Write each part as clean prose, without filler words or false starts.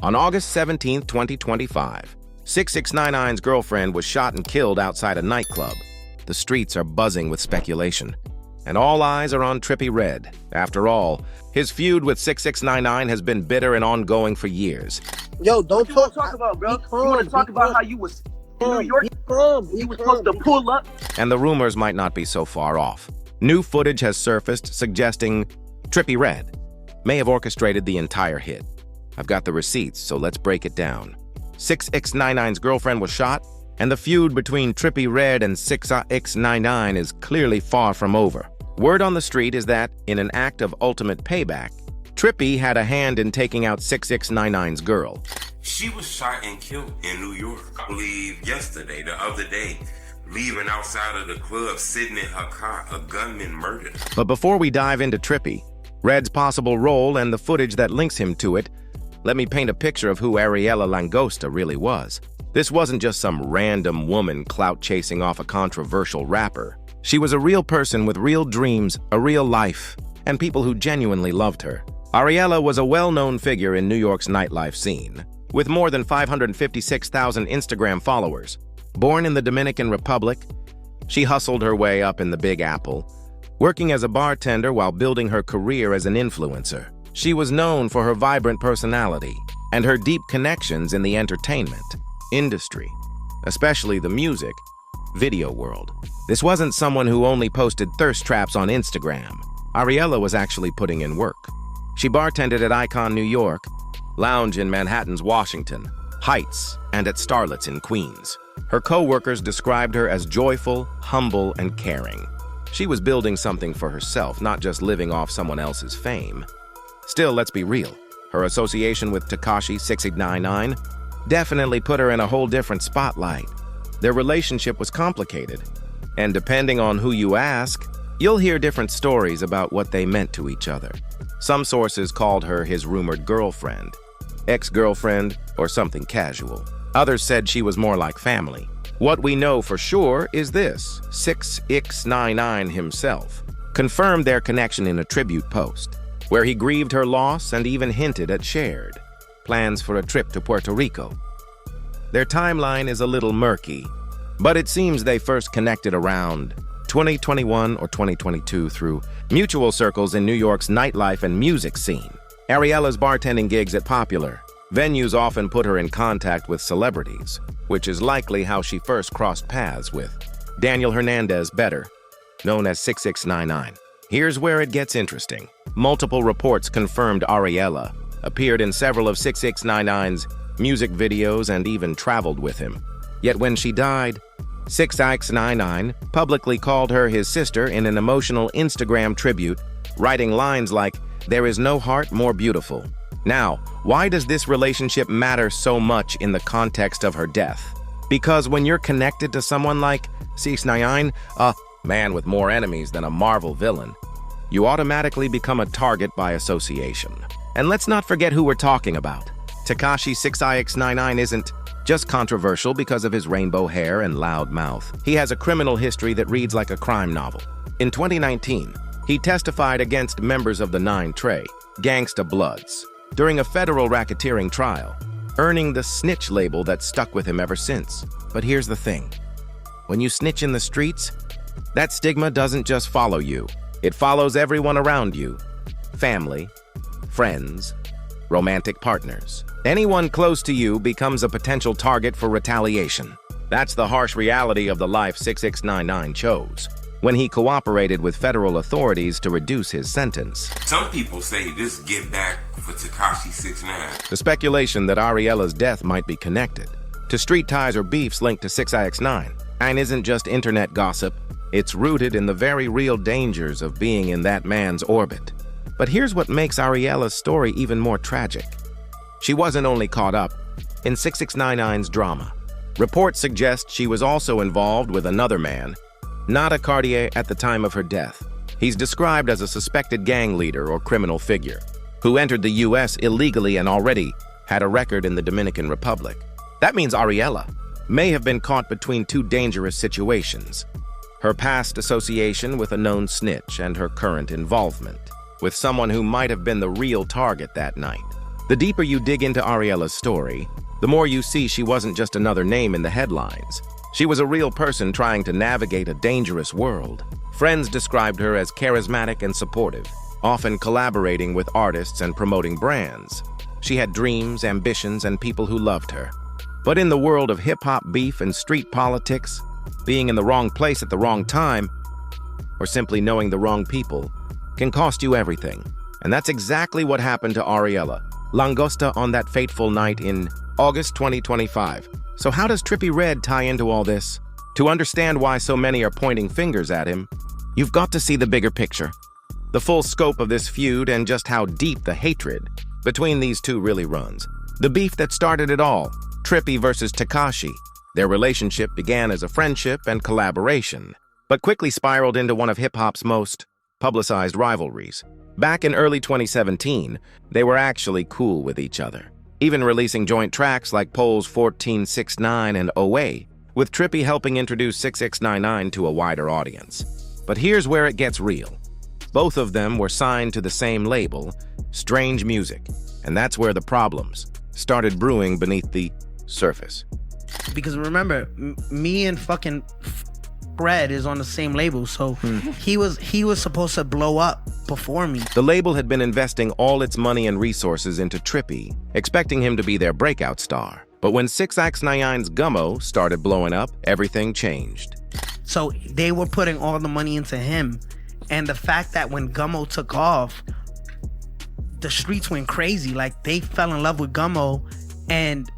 On August 17, 2025, 6ix9ine's girlfriend was shot and killed outside a nightclub. The streets are buzzing with speculation, and all eyes are on Trippie Redd. After all, his feud with 6ix9ine has been bitter and ongoing for years. Yo, don't talk about, bro. You want to talk about how you was in New York? You was supposed to pull up. And the rumors might not be so far off. New footage has surfaced suggesting Trippie Redd may have orchestrated the entire hit. I've got the receipts, so let's break it down. 6ix9ine's girlfriend was shot, and the feud between Trippie Redd and 6ix9ine is clearly far from over. Word on the street is that, in an act of ultimate payback, Trippie had a hand in taking out 6ix9ine's girl. She was shot and killed in New York, I believe the other day, leaving outside of the club, sitting in her car, a gunman murdered her. But before we dive into Trippie Redd's possible role and the footage that links him to it, let me paint a picture of who Ariella Langosta really was. This wasn't just some random woman clout-chasing off a controversial rapper. She was a real person with real dreams, a real life, and people who genuinely loved her. Ariella was a well-known figure in New York's nightlife scene, with more than 556,000 Instagram followers. Born in the Dominican Republic, she hustled her way up in the Big Apple, working as a bartender while building her career as an influencer. She was known for her vibrant personality and her deep connections in the entertainment industry, especially the music video world. This wasn't someone who only posted thirst traps on Instagram. Ariella was actually putting in work. She bartended at Icon New York, Lounge in Manhattan's Washington Heights, and at Starlet's in Queens. Her co-workers described her as joyful, humble, and caring. She was building something for herself, not just living off someone else's fame. Still, let's be real. Her association with Tekashi 6ix9ine definitely put her in a whole different spotlight. Their relationship was complicated, and depending on who you ask, you'll hear different stories about what they meant to each other. Some sources called her his rumored girlfriend, ex-girlfriend, or something casual. Others said she was more like family. What we know for sure is this: 6ix9ine himself confirmed their connection in a tribute post, where he grieved her loss and even hinted at shared plans for a trip to Puerto Rico. Their timeline is a little murky, but it seems they first connected around 2021 or 2022 through mutual circles in New York's nightlife and music scene. Ariella's bartending gigs at popular venues often put her in contact with celebrities, which is likely how she first crossed paths with Daniel Hernandez, better known as 6ix9ine. Here's where it gets interesting. Multiple reports confirmed Ariella appeared in several of 6ix9ine's music videos and even traveled with him. Yet when she died, 6ix9ine publicly called her his sister in an emotional Instagram tribute, writing lines like, "There is no heart more beautiful." Now, why does this relationship matter so much in the context of her death? Because when you're connected to someone like 6ix9ine, a man with more enemies than a Marvel villain, you automatically become a target by association. And let's not forget who we're talking about. Tekashi 6ix9ine isn't just controversial because of his rainbow hair and loud mouth. He has a criminal history that reads like a crime novel. In 2019, he testified against members of the 9 Trey Gangsta Bloods during a federal racketeering trial, earning the snitch label that stuck with him ever since. But here's the thing. When you snitch in the streets, that stigma doesn't just follow you. It follows everyone around you. Family, friends, romantic partners. Anyone close to you becomes a potential target for retaliation. That's the harsh reality of the life 6ix9ine chose when he cooperated with federal authorities to reduce his sentence. Some people say this get back for Tekashi 6ix9ine. The speculation that Ariella's death might be connected to street ties or beefs linked to 6ix9ine isn't just internet gossip. It's rooted in the very real dangers of being in that man's orbit. But here's what makes Ariella's story even more tragic. She wasn't only caught up in 6ix9ine's drama. Reports suggest she was also involved with another man, not a Cartier at the time of her death. He's described as a suspected gang leader or criminal figure who entered the U.S. illegally and already had a record in the Dominican Republic. That means Ariella may have been caught between two dangerous situations: her past association with a known snitch and her current involvement with someone who might have been the real target that night. The deeper you dig into Ariella's story, the more you see she wasn't just another name in the headlines. She was a real person trying to navigate a dangerous world. Friends described her as charismatic and supportive, often collaborating with artists and promoting brands. She had dreams, ambitions, and people who loved her. But in the world of hip-hop beef and street politics, being in the wrong place at the wrong time, or simply knowing the wrong people, can cost you everything. And that's exactly what happened to Ariella Langosta on that fateful night in August 2025. So how does Trippie Redd tie into all this? To understand why so many are pointing fingers at him, you've got to see the bigger picture. The full scope of this feud and just how deep the hatred between these two really runs. The beef that started it all, Trippie versus Tekashi. Their relationship began as a friendship and collaboration, but quickly spiraled into one of hip-hop's most publicized rivalries. Back in early 2017, they were actually cool with each other, even releasing joint tracks like Pole's 14, 6ix9ine, and Away, with Trippie helping introduce 6ix9ine to a wider audience. But here's where it gets real. Both of them were signed to the same label, Strange Music, and that's where the problems started brewing beneath the surface. Because remember, me and fucking Fred is on the same label, so he was supposed to blow up before me. The label had been investing all its money and resources into Trippie, expecting him to be their breakout star. But when 6ix9ine's Gummo started blowing up, everything changed. So they were putting all the money into him, and the fact that when Gummo took off, the streets went crazy. Like, they fell in love with Gummo, and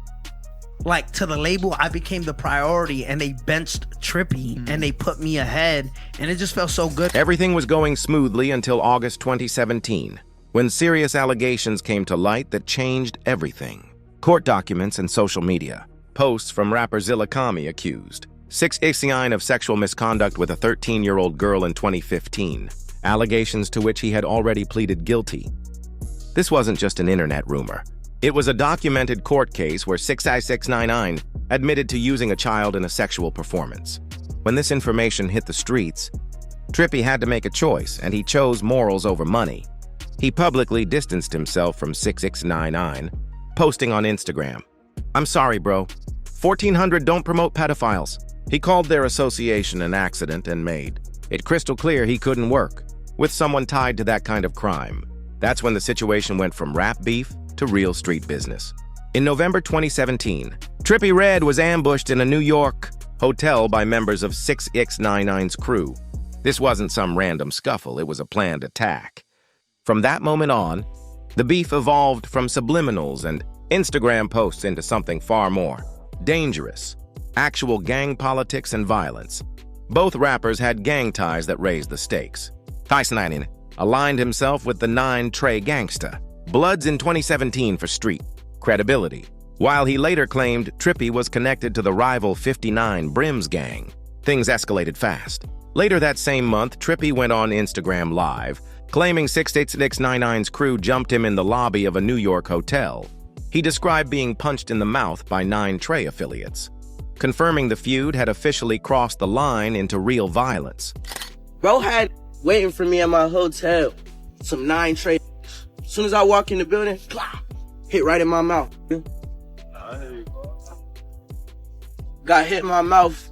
like, to the label, I became the priority, and they benched Trippie, and they put me ahead, and it just felt so good. Everything was going smoothly until August 2017, when serious allegations came to light that changed everything. Court documents and social media. Posts from rapper Zilla Kami accused 6ix9ine of sexual misconduct with a 13-year-old girl in 2015, allegations to which he had already pleaded guilty. This wasn't just an internet rumor. It was a documented court case where 6ix9ine admitted to using a child in a sexual performance. When this information hit the streets, Trippie had to make a choice, and he chose morals over money. He publicly distanced himself from 6ix9ine, posting on Instagram, "I'm sorry, bro. 1400 don't promote pedophiles." He called their association an accident and made it crystal clear he couldn't work with someone tied to that kind of crime. That's when the situation went from rap beef to real street business. In November 2017, Trippie Redd was ambushed in a New York hotel by members of 6ix9ine's crew. This wasn't some random scuffle, it was a planned attack. From that moment on, the beef evolved from subliminals and Instagram posts into something far more dangerous, actual gang politics and violence. Both rappers had gang ties that raised the stakes. 6ix9ine aligned himself with the 9 Trey gangsta. Bloods in 2017 for street credibility, while he later claimed Trippie was connected to the rival 59 Brims gang. Things escalated fast. Later that same month, Trippie went on Instagram Live, claiming 6ix9ine's crew jumped him in the lobby of a New York hotel. He described being punched in the mouth by 9 Trey affiliates, confirming the feud had officially crossed the line into real violence. Bro had waiting for me at my hotel, some 9 Trey. As soon as I walk in the building, hit right in my mouth. Got hit in my mouth.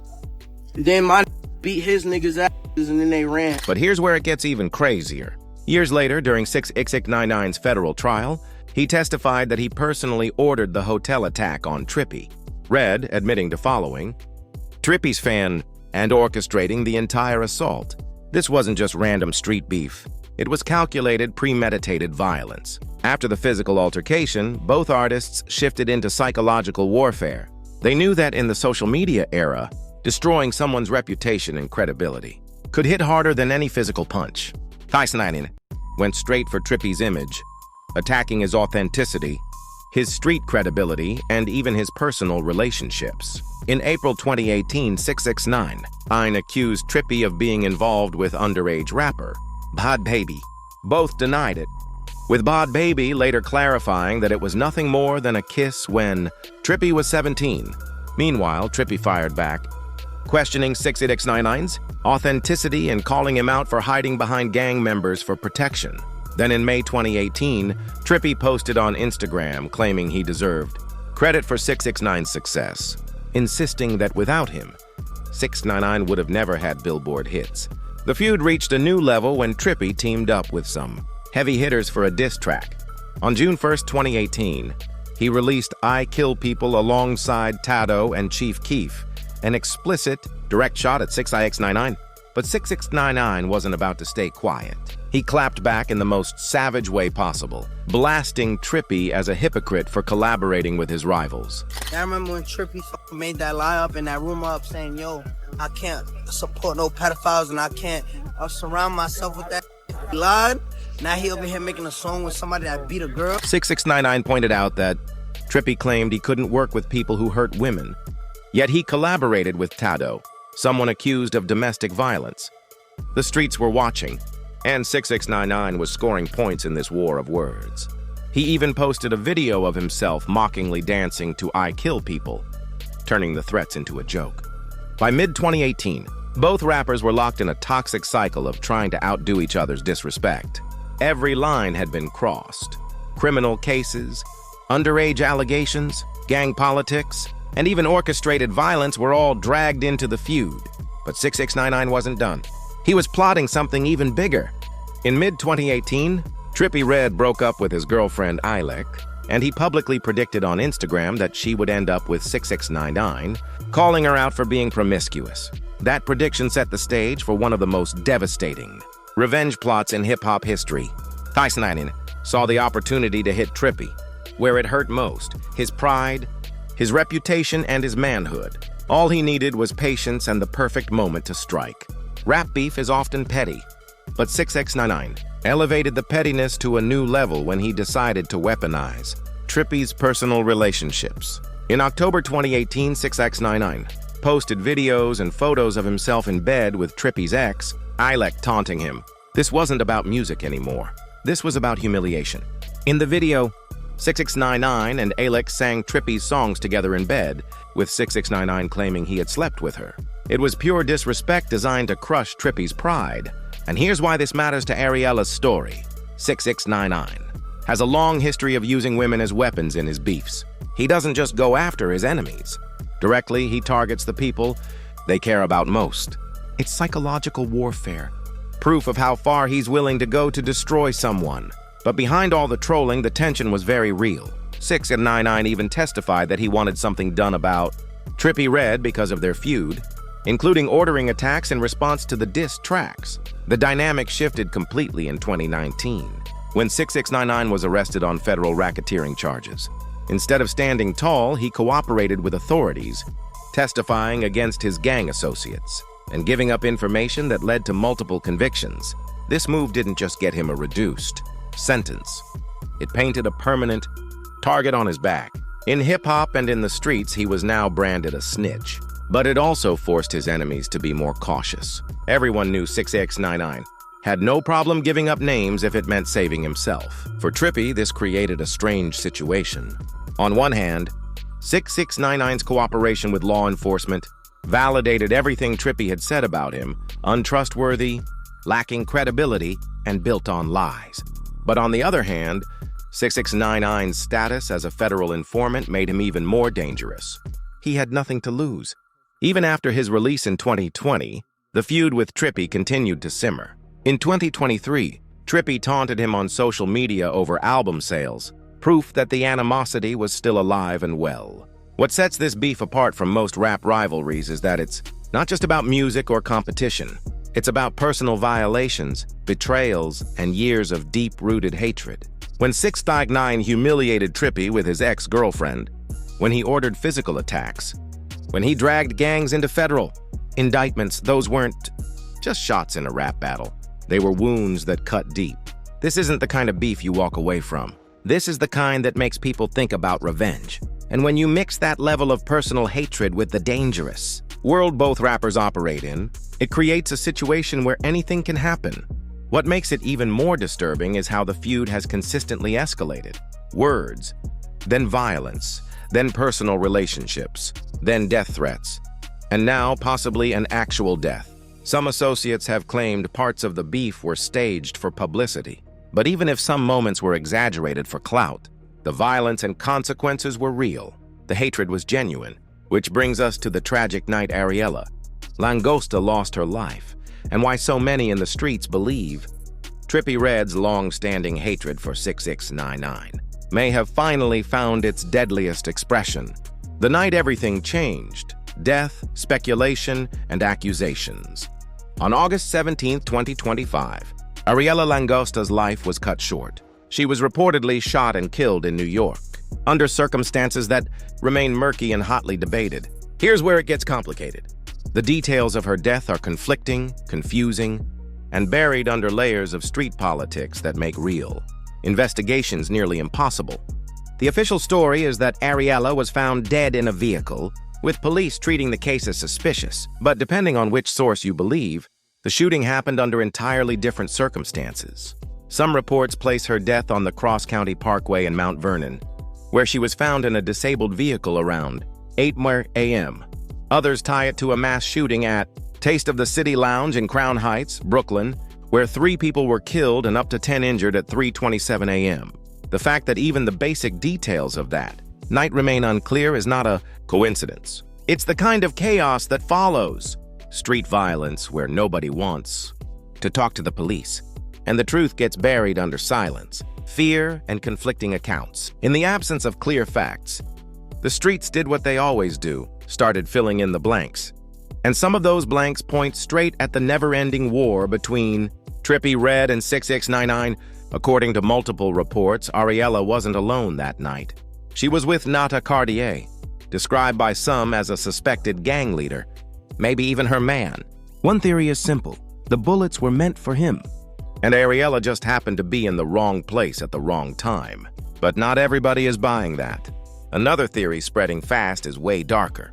Then my beat his niggas' asses and then they ran. But here's where it gets even crazier. Years later, during 6ix9ine's federal trial, he testified that he personally ordered the hotel attack on Trippie. Redd admitting to following Trippie's fan and orchestrating the entire assault. This wasn't just random street beef. It was calculated, premeditated violence. After the physical altercation, both artists shifted into psychological warfare. They knew that in the social media era, destroying someone's reputation and credibility could hit harder than any physical punch. 6ix9ine went straight for Trippie's image, attacking his authenticity, his street credibility, and even his personal relationships. In April 2018, 6ix9ine accused Trippie of being involved with underage rapper Bod Baby. Both denied it, with Bod Baby later clarifying that it was nothing more than a kiss when Trippie was 17. Meanwhile, Trippie fired back, questioning 6ix9ine's authenticity and calling him out for hiding behind gang members for protection. Then in May 2018, Trippie posted on Instagram claiming he deserved credit for 6ix9ine's success, insisting that without him, 6ix9ine would have never had Billboard hits. The feud reached a new level when Trippie teamed up with some heavy hitters for a diss track. On June 1st, 2018, he released I Kill People alongside Tado and Chief Keef, an explicit, direct shot at 6ix9ine. But 6ix9ine wasn't about to stay quiet. He clapped back in the most savage way possible, blasting Trippie as a hypocrite for collaborating with his rivals. I remember when Trippie made that lie up in that rumor up saying, yo, I can't support no pedophiles and I can't surround myself with that line. Now he over here making a song with somebody that beat a girl. 6ix9ine pointed out that Trippie claimed he couldn't work with people who hurt women, yet he collaborated with Tado, someone accused of domestic violence. The streets were watching, and 6ix9ine was scoring points in this war of words. He even posted a video of himself mockingly dancing to I Kill People, turning the threats into a joke. By mid-2018, both rappers were locked in a toxic cycle of trying to outdo each other's disrespect. Every line had been crossed. Criminal cases, underage allegations, gang politics, and even orchestrated violence were all dragged into the feud. But 6ix9ine wasn't done. He was plotting something even bigger. In mid-2018, Trippie Redd broke up with his girlfriend Ilek, and he publicly predicted on Instagram that she would end up with 6ix9ine, calling her out for being promiscuous. That prediction set the stage for one of the most devastating revenge plots in hip-hop history. 6ix9ine saw the opportunity to hit Trippie where it hurt most: his pride, his reputation, and his manhood. All he needed was patience and the perfect moment to strike. Rap beef is often petty, but 6ix9ine elevated the pettiness to a new level when he decided to weaponize Trippie's personal relationships. In October 2018, 6ix9ine posted videos and photos of himself in bed with Trippie's ex, Ilek, taunting him. This wasn't about music anymore. This was about humiliation. In the video, 6ix9ine and Ilek sang Trippie's songs together in bed, with 6ix9ine claiming he had slept with her. It was pure disrespect designed to crush Trippie's pride. And here's why this matters to Ariella's story. 6ix9ine has a long history of using women as weapons in his beefs. He doesn't just go after his enemies. Directly, he targets the people they care about most. It's psychological warfare, proof of how far he's willing to go to destroy someone. But behind all the trolling, the tension was very real. 6ix9ine even testified that he wanted something done about Trippie Redd because of their feud, including ordering attacks in response to the diss tracks. The dynamic shifted completely in 2019, when 6ix9ine was arrested on federal racketeering charges. Instead of standing tall, he cooperated with authorities, testifying against his gang associates and giving up information that led to multiple convictions. This move didn't just get him a reduced sentence. It painted a permanent target on his back. In hip-hop and in the streets, he was now branded a snitch. But it also forced his enemies to be more cautious. Everyone knew 6ix9ine had no problem giving up names if it meant saving himself. For Trippie, this created a strange situation. On one hand, 6ix9ine's cooperation with law enforcement validated everything Trippie had said about him: untrustworthy, lacking credibility, and built on lies. But on the other hand, 6ix9ine's status as a federal informant made him even more dangerous. He had nothing to lose. Even after his release in 2020, the feud with Trippie continued to simmer. In 2023, Trippie taunted him on social media over album sales, proof that the animosity was still alive and well. What sets this beef apart from most rap rivalries is that it's not just about music or competition. It's about personal violations, betrayals, and years of deep-rooted hatred. When 6ix9ine humiliated Trippie with his ex-girlfriend, when he ordered physical attacks, when he dragged gangs into federal indictments, those weren't just shots in a rap battle. They were wounds that cut deep. This isn't the kind of beef you walk away from. This is the kind that makes people think about revenge. And when you mix that level of personal hatred with the dangerous world both rappers operate in, it creates a situation where anything can happen. What makes it even more disturbing is how the feud has consistently escalated. Words, then violence, then personal relationships, then death threats, and now possibly an actual death. Some associates have claimed parts of the beef were staged for publicity. But even if some moments were exaggerated for clout, the violence and consequences were real. The hatred was genuine, which brings us to the tragic night Ariella Langosta lost her life, and why so many in the streets believe Trippie Redd's long-standing hatred for 6ix9ine may have finally found its deadliest expression. The night everything changed: death, speculation, and accusations. On August 17, 2025, Ariella Langosta's life was cut short. She was reportedly shot and killed in New York, under circumstances that remain murky and hotly debated. Here's where it gets complicated. The details of her death are conflicting, confusing, and buried under layers of street politics that make real investigations nearly impossible. The official story is that Ariella was found dead in a vehicle, with police treating the case as suspicious. But depending on which source you believe, the shooting happened under entirely different circumstances. Some reports place her death on the Cross County Parkway in Mount Vernon, where she was found in a disabled vehicle around 8 a.m. Others tie it to a mass shooting at Taste of the City Lounge in Crown Heights, Brooklyn, where 3 people were killed and up to 10 injured at 3:27 a.m. The fact that even the basic details of that night remain unclear is not a coincidence. It's the kind of chaos that follows street violence where nobody wants to talk to the police, and the truth gets buried under silence, fear, and conflicting accounts. In the absence of clear facts, the streets did what they always do, started filling in the blanks. And some of those blanks point straight at the never-ending war between Trippie Redd and 6ix9ine. According to multiple reports, Ariella wasn't alone that night. She was with Nata Cartier, described by some as a suspected gang leader, maybe even her man. One theory is simple: the bullets were meant for him, and Ariella just happened to be in the wrong place at the wrong time. But not everybody is buying that. Another theory spreading fast is way darker: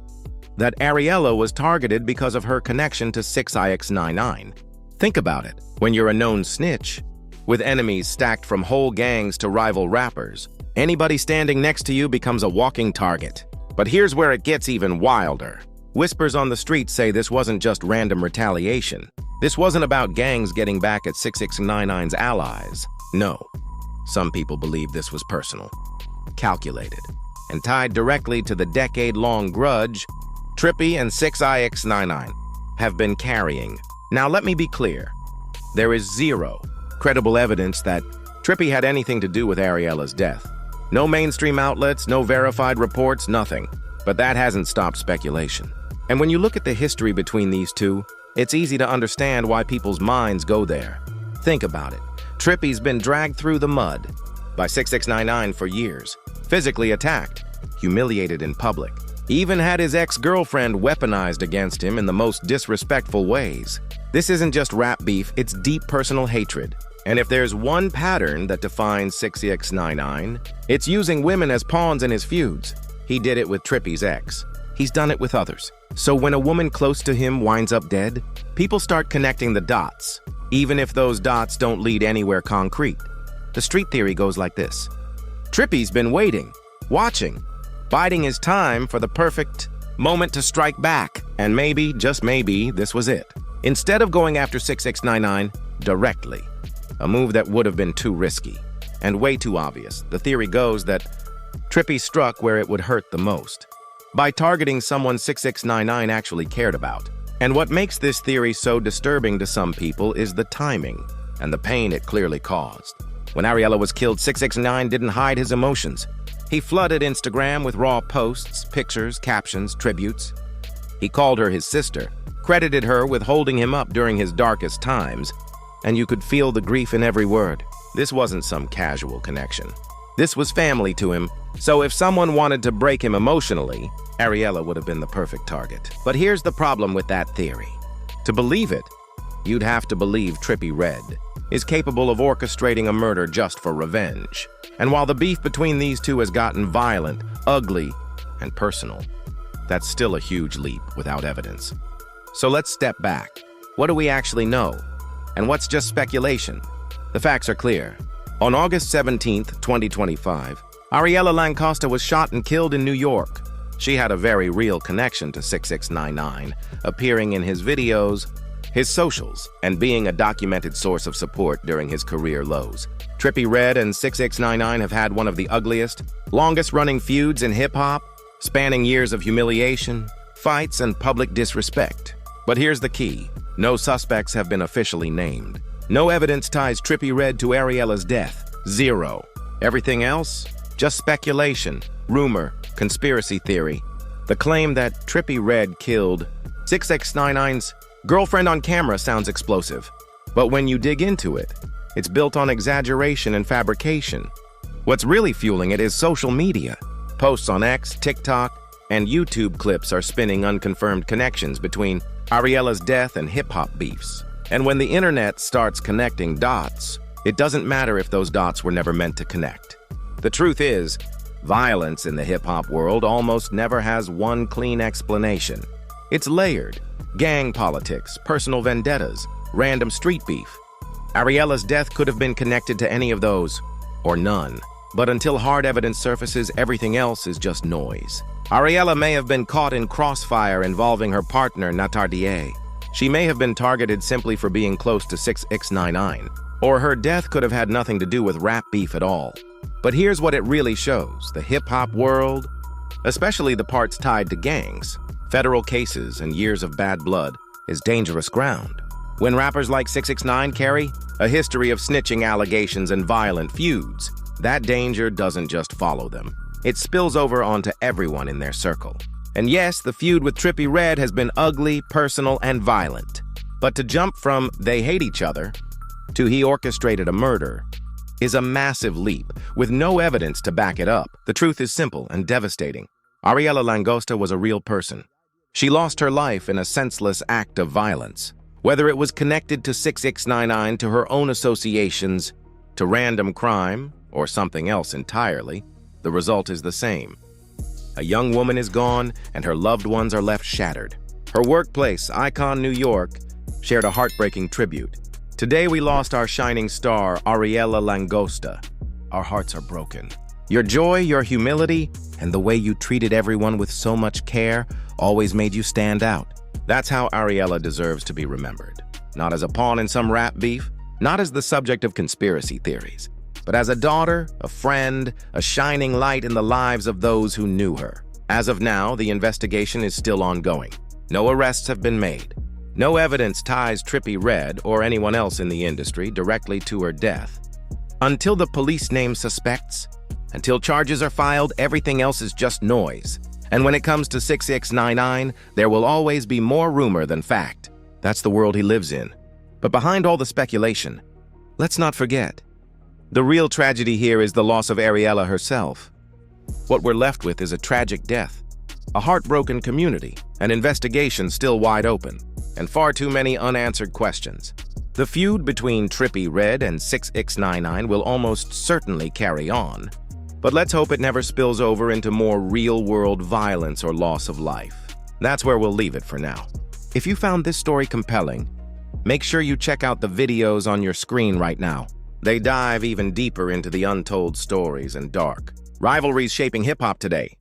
that Ariella was targeted because of her connection to 6ix9ine. Think about it. When you're a known snitch, with enemies stacked from whole gangs to rival rappers, anybody standing next to you becomes a walking target. But here's where it gets even wilder. Whispers on the street say this wasn't just random retaliation. This wasn't about gangs getting back at 6ix9ine's allies. No. Some people believe this was personal, calculated, and tied directly to the decade-long grudge Trippie and 6ix9ine have been carrying. Now let me be clear. There is zero credible evidence that Trippie had anything to do with Ariella's death. No mainstream outlets, no verified reports, nothing. But that hasn't stopped speculation. And when you look at the history between these two, it's easy to understand why people's minds go there. Think about it. Trippie's been dragged through the mud by 6ix9ine for years, physically attacked, humiliated in public. He even had his ex-girlfriend weaponized against him in the most disrespectful ways. This isn't just rap beef, it's deep personal hatred. And if there's one pattern that defines 6ix9ine, it's using women as pawns in his feuds. He did it with Trippie's ex. He's done it with others. So when a woman close to him winds up dead, people start connecting the dots, even if those dots don't lead anywhere concrete. The street theory goes like this: Trippie's been waiting, watching, biding his time for the perfect moment to strike back. And maybe, just maybe, this was it. Instead of going after 6ix9ine directly, a move that would have been too risky and way too obvious, the theory goes that Trippie struck where it would hurt the most, by targeting someone 6ix9ine actually cared about. And what makes this theory so disturbing to some people is the timing and the pain it clearly caused. When Ariella was killed, 6ix9ine didn't hide his emotions. He flooded Instagram with raw posts, pictures, captions, tributes. He called her his sister, credited her with holding him up during his darkest times, and you could feel the grief in every word. This wasn't some casual connection. This was family to him, so if someone wanted to break him emotionally, Ariella would have been the perfect target. But here's the problem with that theory. To believe it, you'd have to believe Trippie Redd is capable of orchestrating a murder just for revenge. And while the beef between these two has gotten violent, ugly, and personal, that's still a huge leap without evidence. So let's step back. What do we actually know? And what's just speculation? The facts are clear. On August 17th, 2025, Ariella Langosta was shot and killed in New York. She had a very real connection to 6ix9ine, appearing in his videos, his socials, and being a documented source of support during his career lows. Trippie Redd and 6ix9ine have had one of the ugliest, longest-running feuds in hip-hop, spanning years of humiliation, fights, and public disrespect. But here's the key. No suspects have been officially named. No evidence ties Trippie Redd to Ariella's death. Zero. Everything else? Just speculation, rumor, conspiracy theory. The claim that Trippie Redd killed 6ix9ine's girlfriend on camera sounds explosive. But when you dig into it, it's built on exaggeration and fabrication. What's really fueling it is social media. Posts on X, TikTok, and YouTube clips are spinning unconfirmed connections between Ariella's death and hip-hop beefs. And when the internet starts connecting dots, it doesn't matter if those dots were never meant to connect. The truth is, violence in the hip-hop world almost never has one clean explanation. It's layered. Gang politics, personal vendettas, random street beef. Ariella's death could have been connected to any of those, or none. But until hard evidence surfaces, everything else is just noise. Ariella may have been caught in crossfire involving her partner, Natardier. She may have been targeted simply for being close to 6ix9ine, or her death could have had nothing to do with rap beef at all. But here's what it really shows. The hip-hop world, especially the parts tied to gangs, federal cases, and years of bad blood, is dangerous ground. When rappers like 6ix9ine carry a history of snitching allegations and violent feuds, that danger doesn't just follow them. It spills over onto everyone in their circle. And yes, the feud with Trippie Redd has been ugly, personal, and violent. But to jump from they hate each other to he orchestrated a murder is a massive leap, with no evidence to back it up. The truth is simple and devastating. Ariella Langosta was a real person. She lost her life in a senseless act of violence. Whether it was connected to 6ix9ine, to her own associations, to random crime, or something else entirely, the result is the same. A young woman is gone, and her loved ones are left shattered. Her workplace, Icon, New York, shared a heartbreaking tribute. Today we lost our shining star, Ariella Langosta. Our hearts are broken. Your joy, your humility, and the way you treated everyone with so much care always made you stand out. That's how Ariella deserves to be remembered. Not as a pawn in some rap beef, not as the subject of conspiracy theories, but as a daughter, a friend, a shining light in the lives of those who knew her. As of now, the investigation is still ongoing. No arrests have been made. No evidence ties Trippie Redd or anyone else in the industry directly to her death. Until the police name suspects, until charges are filed, everything else is just noise. And when it comes to 6ix9ine, there will always be more rumor than fact. That's the world he lives in. But behind all the speculation, let's not forget, the real tragedy here is the loss of Ariella herself. What we're left with is a tragic death, a heartbroken community, an investigation still wide open, and far too many unanswered questions. The feud between Trippie Redd and 6ix9ine will almost certainly carry on, but let's hope it never spills over into more real-world violence or loss of life. That's where we'll leave it for now. If you found this story compelling, make sure you check out the videos on your screen right now. They dive even deeper into the untold stories and dark rivalries shaping hip-hop today.